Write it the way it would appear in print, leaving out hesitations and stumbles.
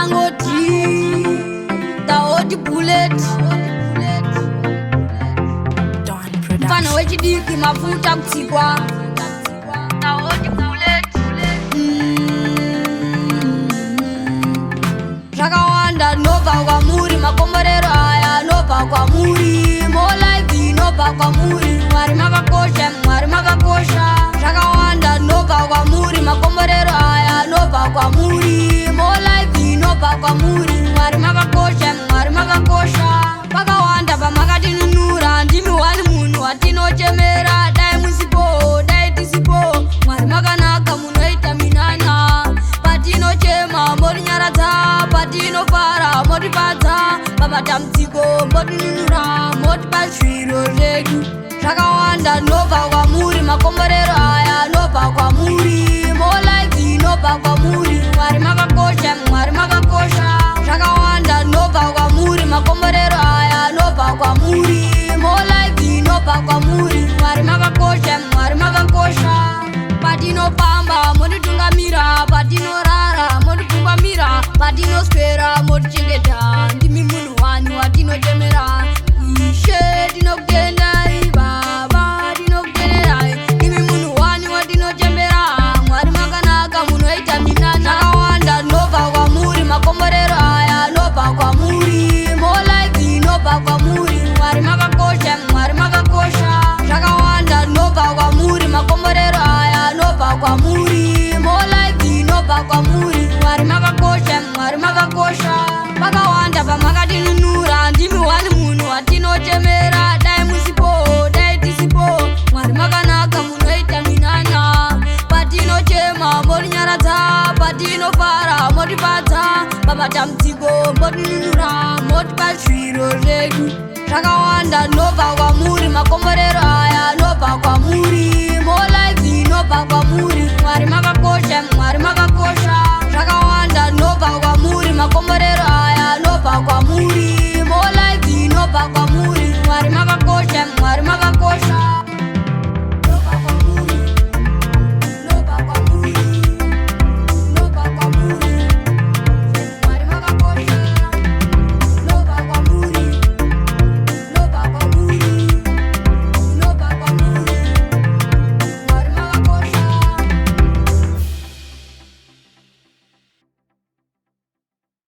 angoti taoti bullet mfana wechidiki mafuta kutsikwa taoti bullet zvakawanda nobva kwamuri makomborero aya nobva kwamuri molife nobva kwamuri mwari makakosha mwari makakosha zvakawanda nobva kwamuri makomborero aya nobva kwamuri molife nobva kwamuri mwari makakosha mwari makakosha pakawanda pamakatinunura ndimi wani munhu watinochemera dai musipo dai tisipo mwari makanaka munoita minana patinochema motinyaradza patinofara motipadza pamatambudziko motinunura motipa zviro zvedu zvakawanda nobva kwamuri makomborero aya nobva kwamuri molife nobva kwamuri mwari makakosha mwari makakosha zvakawanda nobva kwamuri makomborero aya nobva kwamuri molife nobva kwamuri mwari makakosha mwari makakosha patinopamba motitungamira patinorara motipfumbamira patinoswera motichengeta ndimi munhu wani watinochemera ishe tinokutendai baba tinokutenderai ndimi munhu wani watinochemera mwari makanaka munoita minana akawanda nobva kwamuri makomborero aya nobva kwamuri molife nobva kwamuri mwari makakosha mwari makakosha zvakawanda nobva kwamuri makomborero aya nobva kwamuri molife nobva kwamuri mwari makakosha mwari makakosha pakawanda pamakatinunura ndimi wani munhu watinochemera dai musipo dai tisipo mwari makanaka munoita minana patinochema motinyaradza patinofara motipadza pamatambudziko motinunura motipa zviro zvedu zvakawanda nobva kwamuri makomborero aya nobva kwamuri